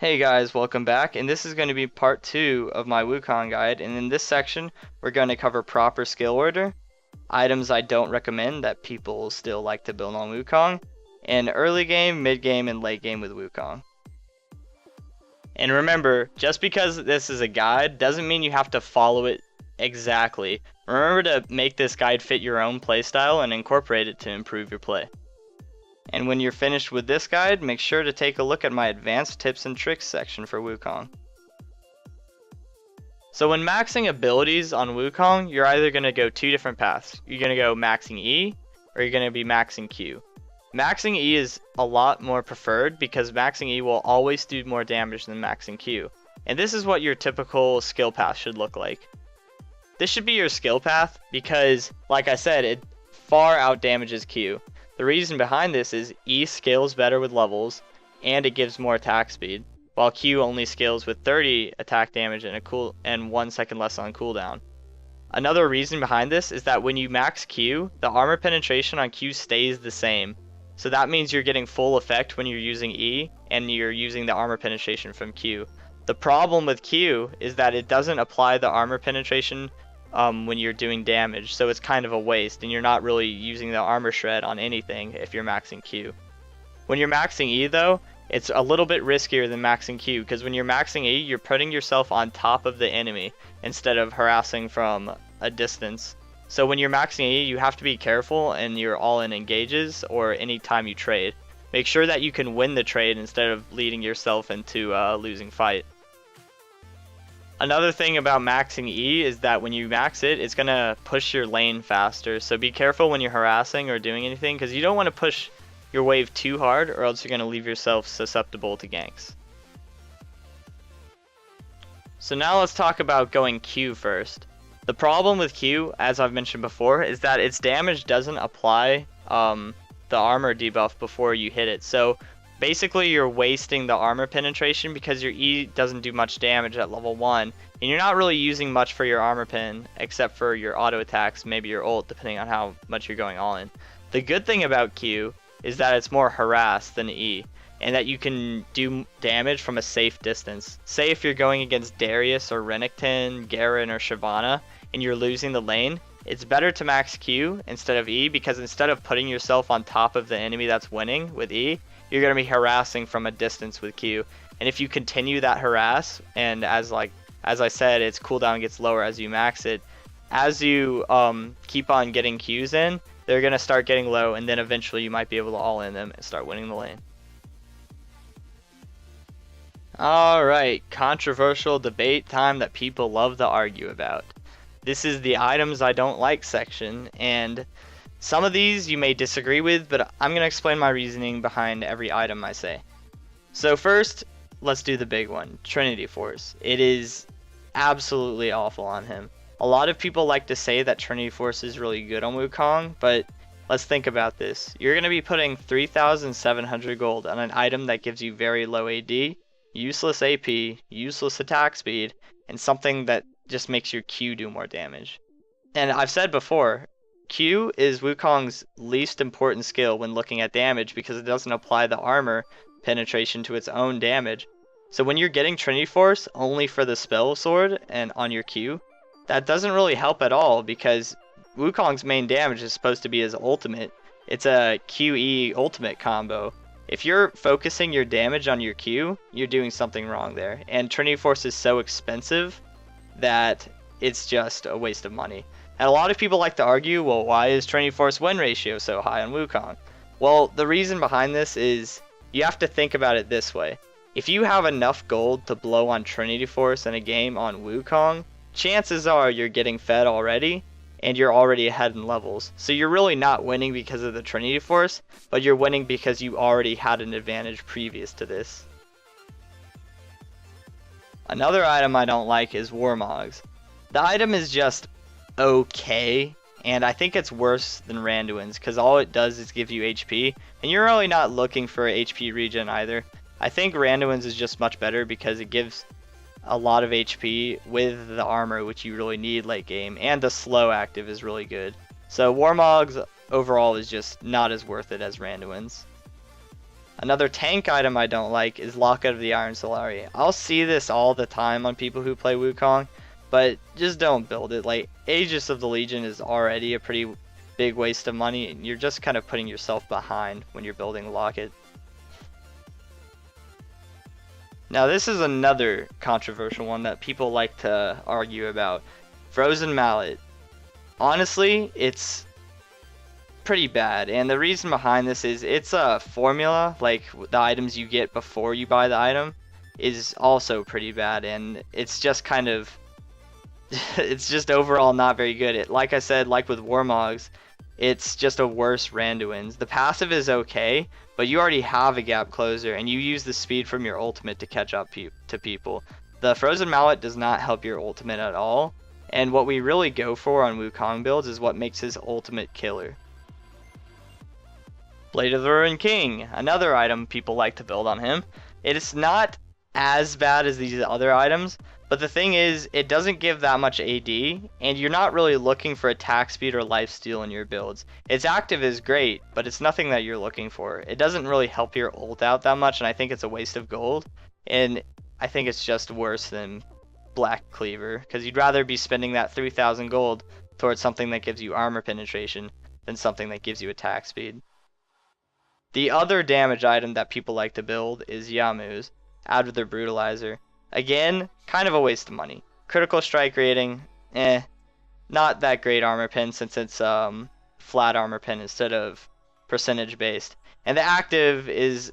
Hey guys, welcome back, and this is going to be part 2 of my Wukong guide, and in this section we're going to cover proper skill order, items I don't recommend that people still like to build on Wukong, and early game, mid game, and late game with Wukong. And remember, just because this is a guide doesn't mean you have to follow it exactly. Remember to make this guide fit your own playstyle and incorporate it to improve your play. And when you're finished with this guide, make sure to take a look at my advanced tips and tricks section for Wukong. So when maxing abilities on Wukong, you're either going to go two different paths. You're going to go maxing E, or you're going to be maxing Q. Maxing E is a lot more preferred because maxing E will always do more damage than maxing Q. And this is what your typical skill path should look like. This should be your skill path because, like I said, it far out damages Q. The reason behind this is E scales better with levels, and it gives more attack speed, while Q only scales with 30 attack damage and 1 second less on cooldown. Another reason behind this is that when you max Q, the armor penetration on Q stays the same. So that means you're getting full effect when you're using E, and you're using the armor penetration from Q. The problem with Q is that it doesn't apply the armor penetration when you're doing damage, so it's kind of a waste, and you're not really using the armor shred on anything if you're maxing Q. When you're maxing E though, it's a little bit riskier than maxing Q, because when you're maxing E, you're putting yourself on top of the enemy instead of harassing from a distance. So when you're maxing E, you have to be careful and you're all in engages or any time you trade. Make sure that you can win the trade instead of leading yourself into a losing fight. Another thing about maxing E is that when you max it, it's going to push your lane faster. So be careful when you're harassing or doing anything, because you don't want to push your wave too hard or else you're going to leave yourself susceptible to ganks. So now let's talk about going Q first. The problem with Q, as I've mentioned before, is that its damage doesn't apply the armor debuff before you hit it. So basically, you're wasting the armor penetration because your E doesn't do much damage at level 1, and you're not really using much for your armor pen except for your auto attacks, maybe your ult, depending on how much you're going all in. The good thing about Q is that it's more harass than E, and that you can do damage from a safe distance. Say if you're going against Darius or Renekton, Garen, or Shyvana, and you're losing the lane, it's better to max Q instead of E, because instead of putting yourself on top of the enemy that's winning with E, you're going to be harassing from a distance with Q. And if you continue that harass, and as I said, its cooldown gets lower as you max it, as you keep on getting Qs in, they're going to start getting low, and then eventually you might be able to all in them and start winning the lane. Alright, controversial debate time that people love to argue about. This is the items I don't like section, and some of these you may disagree with, but I'm going to explain my reasoning behind every item I say. So first, let's do the big one, Trinity Force. It is absolutely awful on him. A lot of people like to say that Trinity Force is really good on Wukong, but let's think about this. You're going to be putting 3,700 gold on an item that gives you very low AD, useless AP, useless attack speed, and something that just makes your Q do more damage. And I've said before, Q is Wukong's least important skill when looking at damage because it doesn't apply the armor penetration to its own damage. So when you're getting Trinity Force only for the spell sword and on your Q, that doesn't really help at all because Wukong's main damage is supposed to be his ultimate. It's a QE ultimate combo. If you're focusing your damage on your Q, you're doing something wrong there. And Trinity Force is so expensive that it's just a waste of money. And a lot of people like to argue, well, why is Trinity Force win ratio so high on Wukong? Well, the reason behind this is you have to think about it this way. If you have enough gold to blow on Trinity Force in a game on Wukong, chances are you're getting fed already, and you're already ahead in levels. So you're really not winning because of the Trinity Force, but you're winning because you already had an advantage previous to this. Another item I don't like is Warmogs. The item is just okay, and I think it's worse than Randuin's because all it does is give you HP, and you're really not looking for HP regen either. I think Randuin's is just much better because it gives a lot of HP with the armor, which you really need late game, and the slow active is really good. So Warmogs overall is just not as worth it as Randuin's. Another tank item I don't like is Lockout of the Iron Solari. I'll see this all the time on people who play Wukong, but just don't build it. Like, Aegis of the Legion is already a pretty big waste of money, and you're just kind of putting yourself behind when you're building Locket. Now this is another controversial one that people like to argue about. Frozen Mallet. Honestly, it's pretty bad, and the reason behind this is it's a formula, like the items you get before you buy the item is also pretty bad, and it's just kind of it's just overall not very good. Like I said, like with Warmogs, it's just a worse Randuin's. The passive is okay, but you already have a gap closer, and you use the speed from your ultimate to catch up to people. The Frozen Mallet does not help your ultimate at all, and what we really go for on Wukong builds is what makes his ultimate killer. Blade of the Ruined King, another item people like to build on him. It is not as bad as these other items, but the thing is, it doesn't give that much AD, and you're not really looking for attack speed or lifesteal in your builds. Its active is great, but it's nothing that you're looking for. It doesn't really help your ult out that much, and I think it's a waste of gold, and I think it's just worse than Black Cleaver, because you'd rather be spending that 3,000 gold towards something that gives you armor penetration than something that gives you attack speed. The other damage item that people like to build is Yamu's, out of their Brutalizer. Again, kind of a waste of money. Critical strike rating, not that great armor pen since it's flat armor pen instead of percentage based. And the active is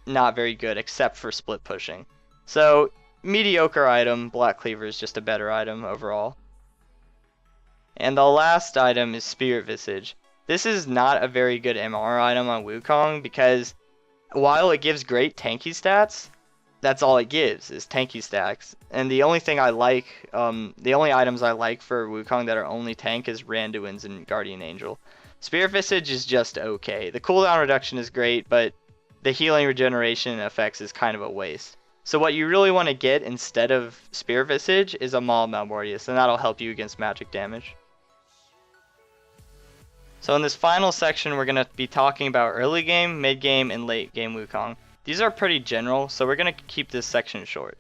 not very good except for split pushing. So, mediocre item, Black Cleaver is just a better item overall. And the last item is Spirit Visage. This is not a very good MR item on Wukong because while it gives great tanky stats, that's all it gives is tanky stacks. And the only thing I like, the only items I like for Wukong that are only tank is Randuin's and Guardian Angel. Spirit Visage is just okay. The cooldown reduction is great, but the healing regeneration effects is kind of a waste. So what you really want to get instead of Spirit Visage is a Maul Malmortius, and that'll help you against magic damage. So in this final section, we're going to be talking about early game, mid game, and late game Wukong. These are pretty general, so we're going to keep this section short.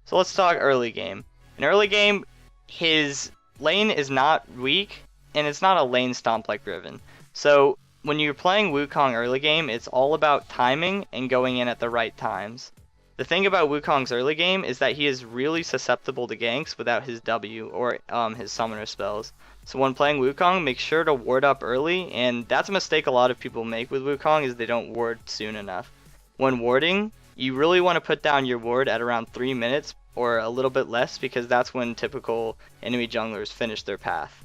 So let's talk early game. In early game, his lane is not weak, and it's not a lane stomp like Riven. So when you're playing Wukong early game, it's all about timing and going in at the right times. The thing about Wukong's early game is that he is really susceptible to ganks without his W or his summoner spells. So when playing Wukong, make sure to ward up early, and that's a mistake a lot of people make with Wukong is they don't ward soon enough. When warding, you really want to put down your ward at around 3 minutes or a little bit less because that's when typical enemy junglers finish their path.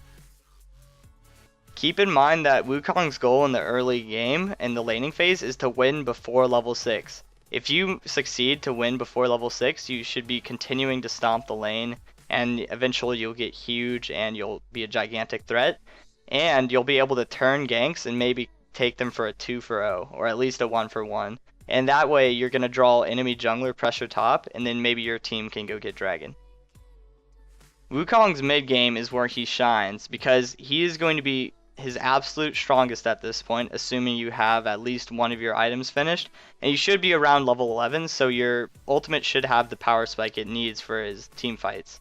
Keep in mind that Wukong's goal in the early game and the laning phase is to win before level 6. If you succeed to win before level 6, you should be continuing to stomp the lane, and eventually you'll get huge and you'll be a gigantic threat, and you'll be able to turn ganks and maybe take them for a 2-for-0 or at least a 1-for-1. And that way you're going to draw enemy jungler pressure top, and then maybe your team can go get dragon. Wukong's mid game is where he shines because he is going to be his absolute strongest at this point, assuming you have at least one of your items finished, and you should be around level 11, so your ultimate should have the power spike it needs for his team fights.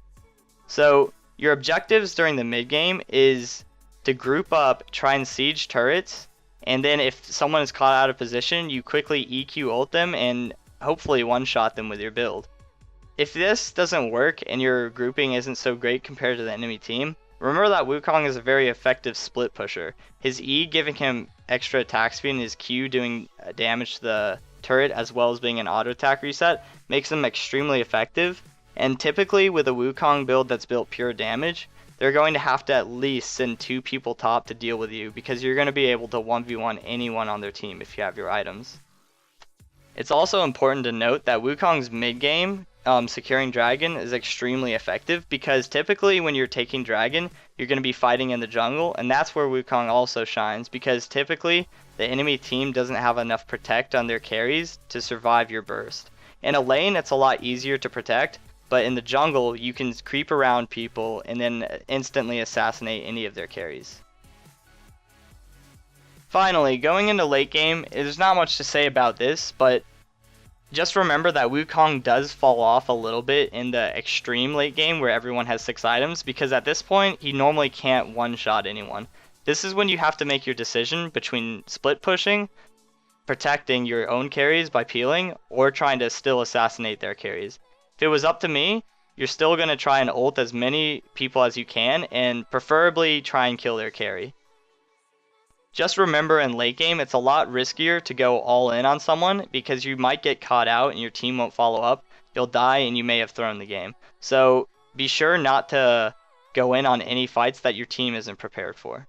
So your objectives during the mid game is to group up, try and siege turrets, and then if someone is caught out of position, you quickly EQ ult them and hopefully one-shot them with your build. If this doesn't work and your grouping isn't so great compared to the enemy team, remember that Wukong is a very effective split pusher. His E giving him extra attack speed and his Q doing damage to the turret as well as being an auto attack reset makes him extremely effective. And typically with a Wukong build that's built pure damage, they're going to have to at least send 2 people top to deal with you because you're going to be able to 1v1 anyone on their team if you have your items. It's also important to note that Wukong's mid game securing dragon is extremely effective because typically when you're taking dragon, you're going to be fighting in the jungle, and that's where Wukong also shines because typically the enemy team doesn't have enough protect on their carries to survive your burst. In a lane, it's a lot easier to protect, but in the jungle, you can creep around people and then instantly assassinate any of their carries. Finally, going into late game, there's not much to say about this, but just remember that Wukong does fall off a little bit in the extreme late game where everyone has 6 items, because at this point, he normally can't one-shot anyone. This is when you have to make your decision between split pushing, protecting your own carries by peeling, or trying to still assassinate their carries. If it was up to me, you're still going to try and ult as many people as you can, and preferably try and kill their carry. Just remember in late game, it's a lot riskier to go all in on someone because you might get caught out and your team won't follow up. You'll die and you may have thrown the game. So be sure not to go in on any fights that your team isn't prepared for.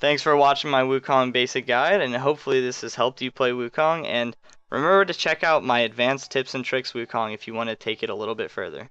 Thanks for watching my Wukong basic guide, and hopefully this has helped you play Wukong. And remember to check out my advanced tips and tricks Wukong if you want to take it a little bit further.